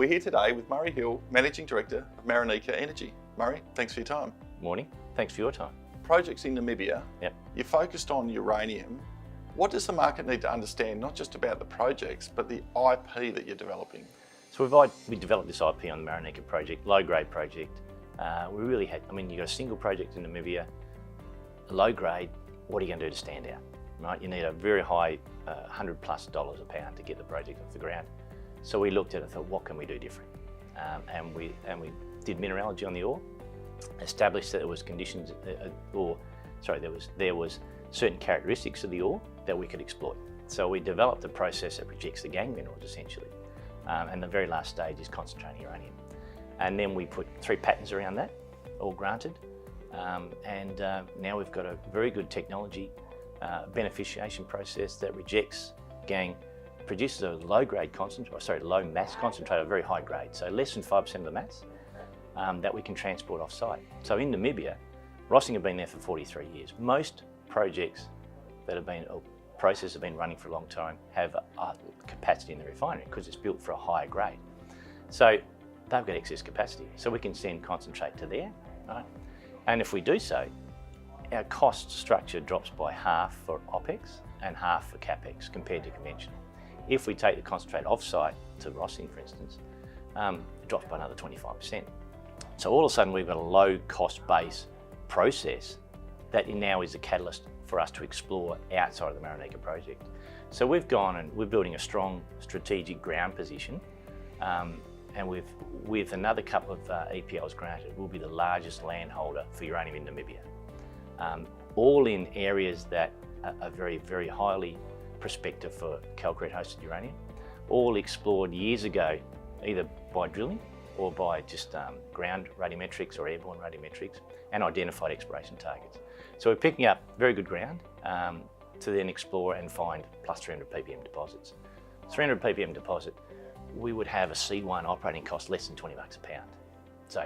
We're here today with Murray Hill, Managing Director of Marenica Energy. Murray, thanks for your time. Morning, thanks for your time. Projects in Namibia. Yep. You're focused on uranium. What does the market need to understand, not just about the projects, but the IP that you're developing? So we developed this IP on the Marenica project, low-grade project. We really had, you've got a single project in Namibia, low grade, what are you going to do to stand out, right? You need a very high, $100+ a pound to get the project off the ground. So we looked at it and thought, what can we do different? And we did mineralogy on the ore, established that there was conditions, there was certain characteristics of the ore that we could exploit. So we developed a process that rejects the gangue minerals essentially. And the very last stage is concentrating uranium. And then we put 3 patents around that, all granted. Now we've got a very good technology beneficiation process that rejects gangue, produces a low-grade concentrate, low mass concentrate, a very high grade, so less than 5% of the mass that we can transport off-site. So in Namibia, Rossing have been there for 43 years. Most projects that have been, processes have been running for a long time have a capacity in the refinery because it's built for a higher grade. So they've got excess capacity, so we can send concentrate to there, right? And if we do so, our cost structure drops by half for OPEX and half for CAPEX compared to conventional. If we take the concentrate off-site to Rossing, for instance, it drops by another 25%. So all of a sudden we've got a low-cost base process that now is a catalyst for us to explore outside of the Marenica project. So we've gone and we're building a strong strategic ground position, and with another couple of EPLs granted, we'll be the largest landholder for uranium in Namibia. All in areas that are very, very highly prospective for calcrete-hosted uranium, all explored years ago, either by drilling or by just ground radiometrics or airborne radiometrics, and identified exploration targets. So we're picking up very good ground to then explore and find plus 300 ppm deposits. 300 ppm deposit, we would have a C1 operating cost less than 20 bucks a pound. So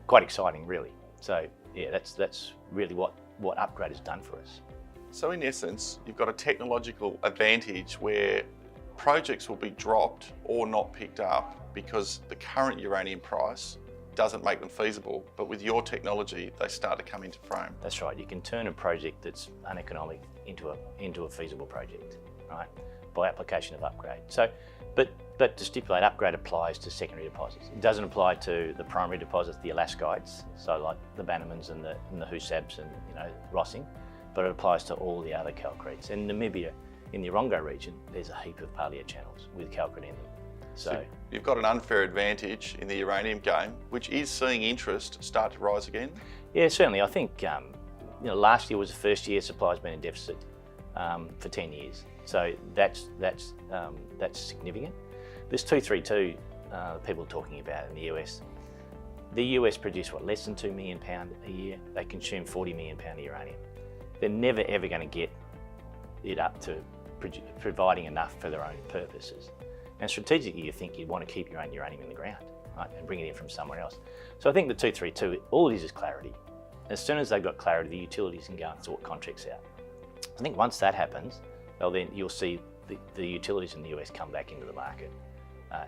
quite exciting, really. So yeah, that's really what upgrade has done for us. So in essence, you've got a technological advantage where projects will be dropped or not picked up because the current uranium price doesn't make them feasible, but with your technology, they start to come into frame. That's right, you can turn a project that's uneconomic into a feasible project, right? By application of upgrade. So, but to stipulate, upgrade applies to secondary deposits. It doesn't apply to the primary deposits, the Alaskites, so like the Bannermans and the Husabs and Rossing, but it applies to all the other calcretes. In Namibia, in the Orongo region, there's a heap of paleo channels with calcrete in them. So you've got an unfair advantage in the uranium game, which is seeing interest start to rise again? Yeah, certainly. I think last year was the first year supply's been in deficit for 10 years. So that's significant. This 232 people are talking about in the US. The US produce less than 2 million pounds a year. They consume 40 million pounds of uranium. They're never ever going to get it up to providing enough for their own purposes. And strategically, you think you'd want to keep your own uranium in the ground, right, and bring it in from somewhere else. So I think the 232, all it is clarity. As soon as they've got clarity, the utilities can go and sort contracts out. I think once that happens, well, then you'll see the utilities in the US come back into the market.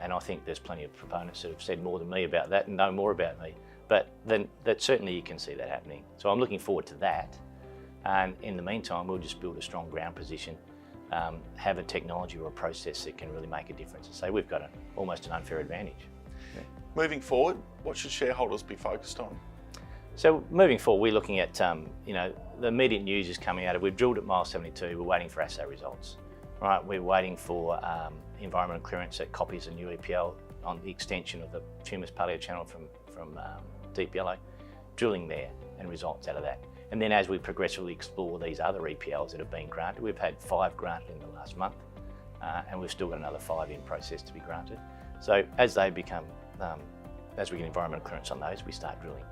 And I think there's plenty of proponents that have said more than me about that and know more about me. But then that certainly you can see that happening. So I'm looking forward to that. And in the meantime, we'll just build a strong ground position, have a technology or a process that can really make a difference. And so we've got almost an unfair advantage. Yeah. Moving forward, what should shareholders be focused on? So moving forward, we're looking at, the immediate news is coming out of, we've drilled at mile 72, we're waiting for assay results. Right, we're waiting for environmental clearance that copies a new EPL on the extension of the Tumas paleo channel from Deep Yellow, drilling there and results out of that. And then as we progressively explore these other EPLs that have been granted, we've had 5 granted in the last month, and we've still got another 5 in process to be granted. So as they become, as we get environmental clearance on those, we start drilling.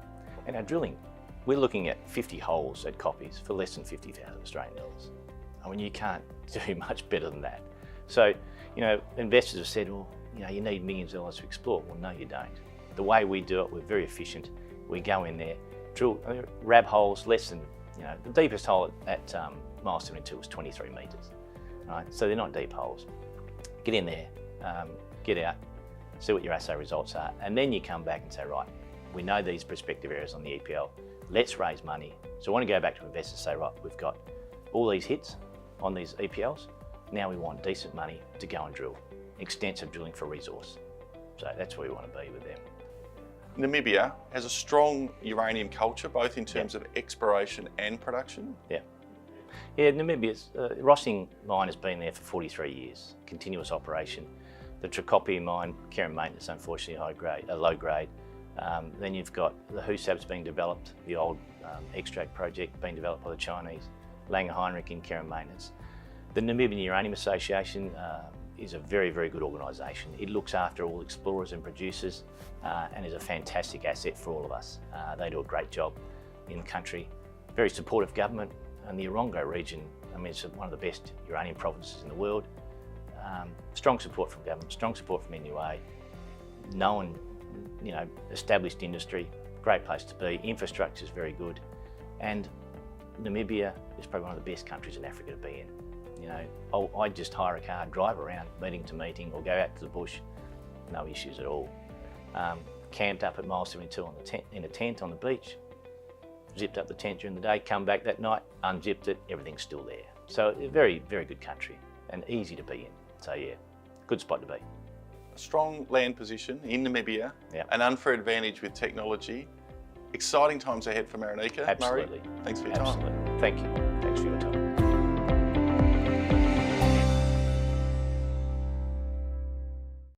And our drilling, we're looking at 50 holes at copies for less than 50,000 Australian dollars. I mean, you can't do much better than that. So, investors have said, well, you need millions of dollars to explore. Well, no, you don't. The way we do it, we're very efficient. We go in there, drill, rab holes less than, the deepest hole at mile 72 was 23 metres, right? So they're not deep holes. Get in there, get out, see what your assay results are, and then you come back and say, right, we know these prospective areas on the EPL, let's raise money. So I want to go back to investors and say, right, we've got all these hits on these EPLs, now we want decent money to go and drill, extensive drilling for resource. So that's where we want to be with them. Namibia has a strong uranium culture, both in terms of exploration and production. Yeah, Namibia's Rossing mine has been there for 43 years, continuous operation. The Trikopia mine, care and maintenance, unfortunately low grade. Then you've got the Husab's being developed, the old extract project being developed by the Chinese, Langer Heinrich in care and maintenance. The Namibian Uranium Association is a very, very good organisation. It looks after all explorers and producers and is a fantastic asset for all of us. They do a great job in the country. Very supportive government, and the Orongo region, I mean, it's one of the best uranium provinces in the world. Strong support from government, strong support from NUA, known, established industry, great place to be, infrastructure is very good, and Namibia is probably one of the best countries in Africa to be in. I'd just hire a car, drive around meeting to meeting, or go out to the bush, no issues at all. Camped up at mile 72 in a tent on the beach, zipped up the tent during the day, come back that night, unzipped it, everything's still there. So a very, very good country and easy to be in. So yeah, good spot to be. A strong land position in Namibia, an unfair advantage with technology. Exciting times ahead for Marenica. Absolutely. Murray, thanks for your Absolutely. time. Thank you. Thanks for your time.